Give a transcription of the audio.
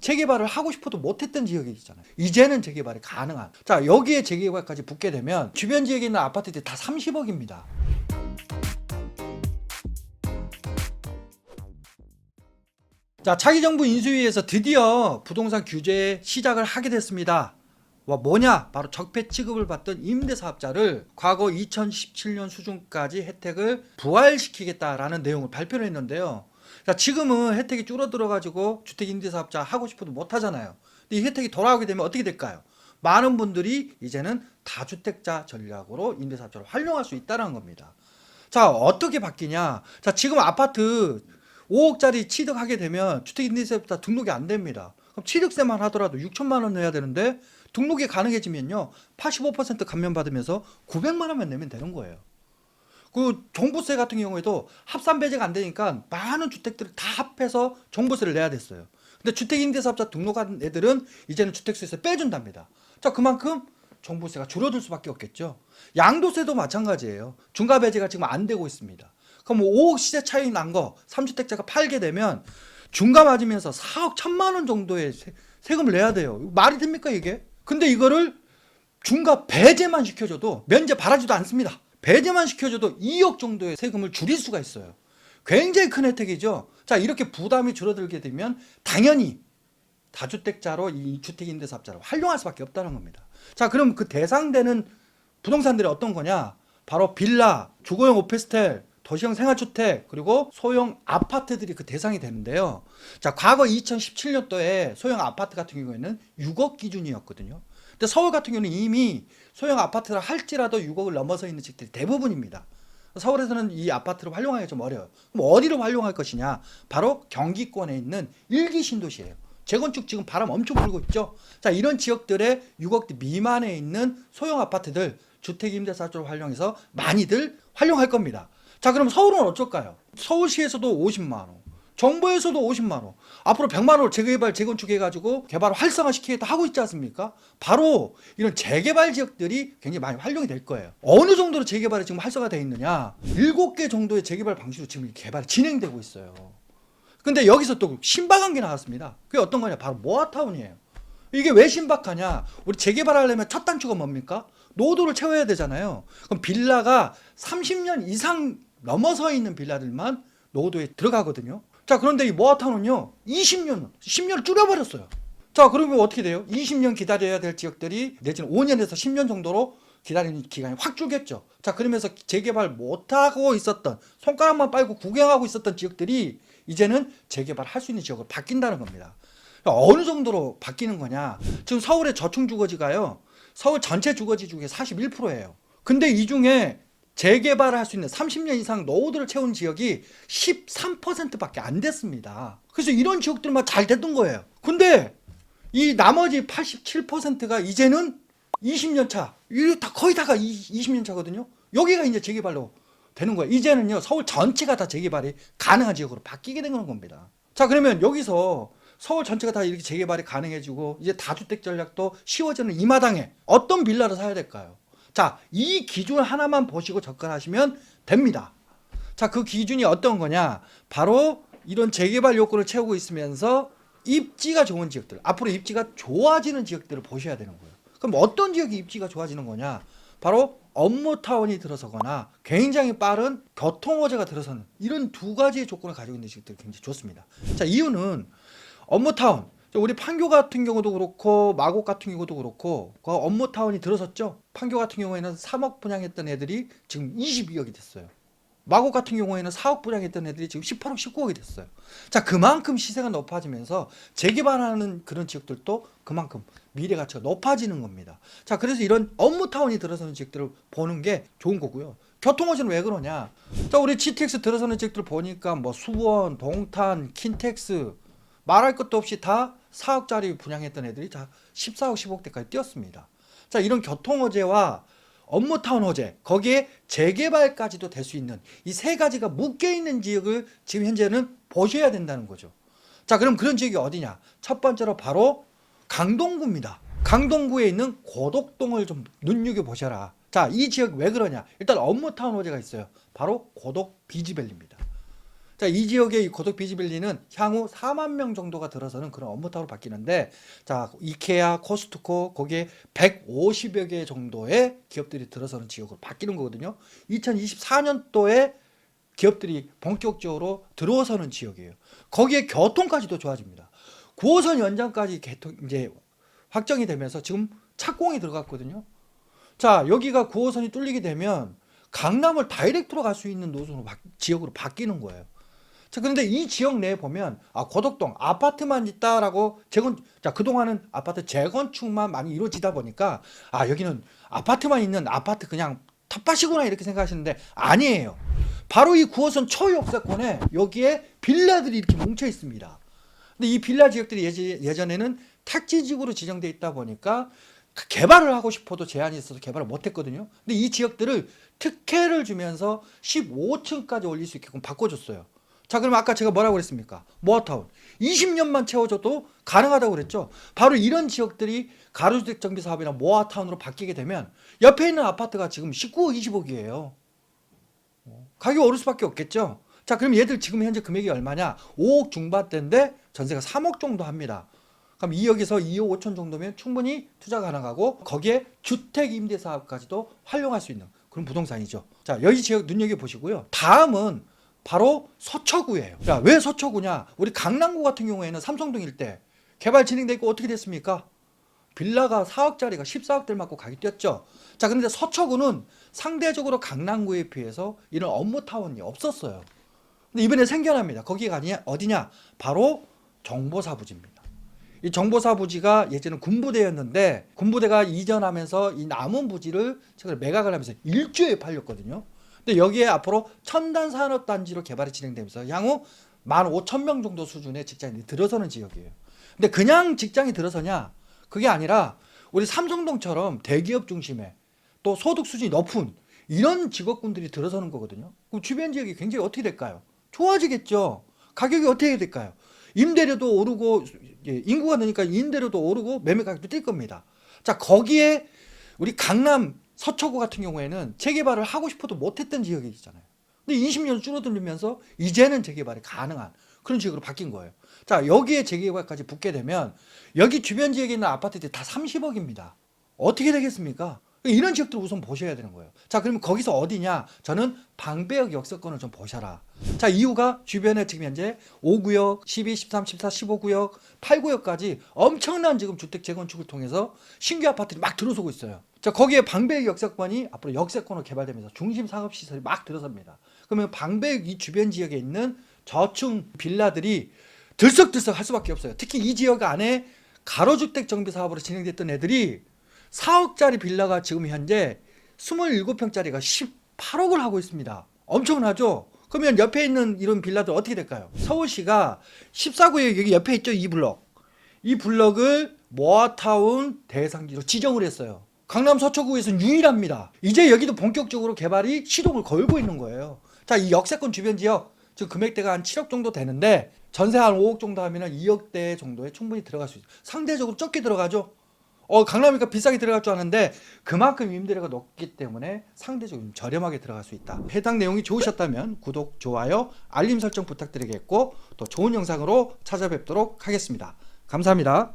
재개발을 하고 싶어도 못했던 지역이 있잖아요. 이제는 재개발이 가능한. 자, 여기에 재개발까지 붙게 되면 주변 지역에 있는 아파트들이 다 30억입니다. 자, 차기 정부 인수위에서 드디어 부동산 규제 시작을 하게 됐습니다. 뭐냐? 바로 적폐 취급을 받던 임대사업자를 과거 2017년 수준까지 혜택을 부활시키겠다라는 내용을 발표를 했는데요. 자, 지금은 혜택이 줄어들어 가지고 주택 임대사업자 하고 싶어도 못 하잖아요. 근데 이 혜택이 돌아오게 되면 어떻게 될까요? 많은 분들이 이제는 다주택자 전략으로 임대사업자를 활용할 수 있다는 겁니다. 자, 어떻게 바뀌냐? 자, 지금 아파트 5억짜리 취득하게 되면 주택임대세부터 등록이 안 됩니다. 그럼 취득세만 하더라도 6천만 원 내야 되는데 등록이 가능해지면요 85% 감면받으면서 900만 원만 내면 되는 거예요. 그 종부세 같은 경우에도 합산 배제가 안 되니까 많은 주택들을 다 합해서 종부세를 내야 됐어요. 근데 주택임대사업자 등록한 애들은 이제는 주택수에서 빼준답니다. 자, 그만큼 종부세가 줄어들 수밖에 없겠죠. 양도세도 마찬가지예요. 중과 배제가 지금 안 되고 있습니다. 그럼 5억 시세 차이 난 거 3주택자가 팔게 되면 중과 맞으면서 4억 1천만 원 정도의 세금을 내야 돼요. 말이 됩니까 이게? 근데 이거를 중과 배제만 시켜줘도 면제 바라지도 않습니다. 배제만 시켜줘도 2억 정도의 세금을 줄일 수가 있어요. 굉장히 큰 혜택이죠. 자, 이렇게 부담이 줄어들게 되면 당연히 다주택자로 이 주택임대사업자를 활용할 수밖에 없다는 겁니다. 자, 그럼 그 대상되는 부동산들이 어떤 거냐? 바로 빌라, 주거용 오피스텔, 도시형 생활주택, 그리고 소형 아파트들이 그 대상이 되는데요. 자, 과거 2017년도에 소형 아파트 같은 경우에는 6억 기준이었거든요. 근데 서울 같은 경우는 이미 소형 아파트를 할지라도 6억을 넘어서 있는 집들이 대부분입니다. 서울에서는 이 아파트를 활용하기가 좀 어려워요. 그럼 어디로 활용할 것이냐? 바로 경기권에 있는 1기 신도시예요. 재건축 지금 바람 엄청 불고 있죠. 자, 이런 지역들의 6억 미만에 있는 소형 아파트들 주택임대사업자를 활용해서 많이들 활용할 겁니다. 자, 그럼 서울은 어쩔까요? 서울시에서도 50만 원, 정부에서도 50만 원, 앞으로 100만 원 재개발, 재건축해가지고 개발을 활성화시키겠다 하고 있지 않습니까? 바로 이런 재개발 지역들이 굉장히 많이 활용이 될 거예요. 어느 정도로 재개발이 지금 활성화되어 있느냐? 7개 정도의 재개발 방식으로 지금 개발이 진행되고 있어요. 근데 여기서 또 신박한 게 나왔습니다. 그게 어떤 거냐? 바로 모아타운이에요. 이게 왜 신박하냐? 우리 재개발하려면 첫 단추가 뭡니까? 노도를 채워야 되잖아요. 그럼 빌라가 30년 이상 넘어서 있는 빌라들만 노도에 들어가거든요. 자, 그런데 이 모아타운은요 10년을 줄여버렸어요. 자, 그러면 어떻게 돼요? 20년 기다려야 될 지역들이 내지는 5년에서 10년 정도로 기다리는 기간이 확 줄겠죠. 자, 그러면서 재개발 못하고 있었던, 손가락만 빨고 구경하고 있었던 지역들이 이제는 재개발할 수 있는 지역으로 바뀐다는 겁니다. 어느 정도로 바뀌는 거냐? 지금 서울의 저층 주거지가요, 서울 전체 주거지 중에 41%예요. 근데 이 중에 재개발을 할 수 있는 30년 이상 노후도를 채운 지역이 13%밖에 안 됐습니다. 그래서 이런 지역들만 잘 됐던 거예요. 근데 이 나머지 87%가 이제는 20년 차, 이게 다 거의 다가 20년 차거든요. 여기가 이제 재개발로 되는 거예요. 이제는요 서울 전체가 다 재개발이 가능한 지역으로 바뀌게 된 겁니다. 자, 그러면 여기서 서울 전체가 다 이렇게 재개발이 가능해지고 이제 다주택 전략도 쉬워지는 이 마당에 어떤 빌라를 사야 될까요? 자, 이 기준 하나만 보시고 접근하시면 됩니다. 자, 그 기준이 어떤 거냐? 바로 이런 재개발 요건을 채우고 있으면서 입지가 좋은 지역들, 앞으로 입지가 좋아지는 지역들을 보셔야 되는 거예요. 그럼 어떤 지역이 입지가 좋아지는 거냐? 바로 업무타운이 들어서거나 굉장히 빠른 교통호재가 들어서는 이런 두 가지의 조건을 가지고 있는 지역들이 굉장히 좋습니다. 자, 이유는 업무타운, 우리 판교 같은 경우도 그렇고 마곡 같은 경우도 그렇고 그 업무타운이 들어섰죠. 판교 같은 경우에는 3억 분양했던 애들이 지금 22억이 됐어요. 마곡 같은 경우에는 4억 분양했던 애들이 지금 18억, 19억이 됐어요. 자, 그만큼 시세가 높아지면서 재개발하는 그런 지역들도 그만큼 미래 가치가 높아지는 겁니다. 자, 그래서 이런 업무타운이 들어서는 지역들을 보는 게 좋은 거고요. 교통호재는 왜 그러냐? 자, 우리 GTX 들어서는 지역들 보니까 뭐 수원, 동탄, 킨텍스 말할 것도 없이 다 4억짜리 분양했던 애들이 다 14억, 15억대까지 뛰었습니다. 자, 이런 교통호재와 업무타운 호재, 거기에 재개발까지도 될 수 있는 이 세 가지가 묶여있는 지역을 지금 현재는 보셔야 된다는 거죠. 자, 그럼 그런 지역이 어디냐? 첫 번째로 바로 강동구입니다. 강동구에 있는 고덕동을 좀 눈여겨보셔라. 자, 이 지역 왜 그러냐? 일단 업무타운 호재가 있어요. 바로 고덕 비지밸리입니다. 자, 이 지역의 이 고덕 비즈빌리는 향후 4만 명 정도가 들어서는 그런 업무타워로 바뀌는데, 자, 이케아, 코스트코 거기에 150여 개 정도의 기업들이 들어서는 지역으로 바뀌는 거거든요. 2024년도에 기업들이 본격적으로 들어서는 지역이에요. 거기에 교통까지도 좋아집니다. 9호선 연장까지 이제 확정이 되면서 지금 착공이 들어갔거든요. 자, 여기가 9호선이 뚫리게 되면 강남을 다이렉트로 갈 수 있는 노선으로 지역으로 바뀌는 거예요. 자, 그런데 이 지역 내에 보면 고덕동 아파트만 있다라고 자, 그동안은 아파트 재건축만 많이 이루어지다 보니까 여기는 아파트만 있는 아파트 그냥 텃밭이구나 이렇게 생각하시는데 아니에요. 바로 이 9호선 초역세권에 여기에 빌라들이 이렇게 뭉쳐 있습니다. 근데 이 빌라 지역들이 예전에는 택지지구로 지정돼 있다 보니까 개발을 하고 싶어도 제한이 있어서 개발을 못했거든요. 근데 이 지역들을 특혜를 주면서 15층까지 올릴 수 있게끔 바꿔줬어요. 자, 그럼 아까 제가 뭐라고 그랬습니까? 모아타운 20년만 채워줘도 가능하다고 그랬죠. 바로 이런 지역들이 가로주택 정비 사업이나 모아타운으로 바뀌게 되면 옆에 있는 아파트가 지금 19억 20억이에요 가격이 오를 수밖에 없겠죠. 자, 그럼 얘들 지금 현재 금액이 얼마냐? 5억 중반대인데 전세가 3억 정도 합니다. 그럼 2억에서 2억 5천 정도면 충분히 투자 가능하고 거기에 주택 임대 사업까지도 활용할 수 있는 그런 부동산이죠. 자, 여기 지역 눈여겨보시고요. 다음은 바로 서초구예요. 자, 왜 서초구냐? 우리 강남구 같은 경우에는 삼성동 일대 개발 진행돼 있고 어떻게 됐습니까? 빌라가 4억짜리가 14억대 맞고 가격이 뛰었죠. 자, 그런데 서초구는 상대적으로 강남구에 비해서 이런 업무타운이 없었어요. 근데 이번에 생겨납니다. 거기가 어디냐? 바로 정보사부지입니다. 이 정보사부지가 예전에 군부대였는데 군부대가 이전하면서 이 남은 부지를 최근에 매각을 하면서 1조에 팔렸거든요. 근데 여기에 앞으로 첨단 산업단지로 개발이 진행되면서 향후 15,000명 정도 수준의 직장인들이 들어서는 지역이에요. 근데 그냥 직장이 들어서냐? 그게 아니라 우리 삼성동처럼 대기업 중심의 또 소득 수준이 높은 이런 직업군들이 들어서는 거거든요. 그럼 주변 지역이 굉장히 어떻게 될까요? 좋아지겠죠. 가격이 어떻게 될까요? 임대료도 오르고 인구가 느니까 임대료도 오르고 매매 가격도 뛸 겁니다. 자, 거기에 우리 강남 서초구 같은 경우에는 재개발을 하고 싶어도 못했던 지역이잖아요. 근데 20년 줄어들면서 이제는 재개발이 가능한 그런 지역으로 바뀐 거예요. 자, 여기에 재개발까지 붙게 되면 여기 주변 지역에 있는 아파트들이 다 30억입니다. 어떻게 되겠습니까? 이런 지역들 우선 보셔야 되는 거예요. 자, 그러면 거기서 어디냐? 저는 방배역 역세권을 좀 보셔라. 자, 이유가 주변에 지금 현재 5구역, 12, 13, 14, 15구역, 8구역까지 엄청난 지금 주택 재건축을 통해서 신규 아파트들이 막 들어서고 있어요. 자, 거기에 방배역 역세권이 앞으로 역세권으로 개발되면서 중심 상업시설이 막 들어섭니다. 그러면 방배역 이 주변 지역에 있는 저층 빌라들이 들썩들썩 할 수밖에 없어요. 특히 이 지역 안에 가로주택 정비 사업으로 진행됐던 애들이 4억짜리 빌라가 지금 현재 27평짜리가 18억을 하고 있습니다. 엄청나죠? 그러면 옆에 있는 이런 빌라들 어떻게 될까요? 서울시가 14구역 여기 옆에 있죠? 이 블럭. 이 블럭을 모아타운 대상지로 지정을 했어요. 강남 서초구에서는 유일합니다. 이제 여기도 본격적으로 개발이 시동을 걸고 있는 거예요. 자, 이 역세권 주변 지역 지금 금액대가 한 7억 정도 되는데 전세 한 5억 정도 하면 2억대 정도에 충분히 들어갈 수 있어요. 상대적으로 적게 들어가죠. 강남이니까 비싸게 들어갈 줄 아는데 그만큼 임대료가 높기 때문에 상대적으로 저렴하게 들어갈 수 있다. 해당 내용이 좋으셨다면 구독, 좋아요, 알림 설정 부탁드리겠고 또 좋은 영상으로 찾아뵙도록 하겠습니다. 감사합니다.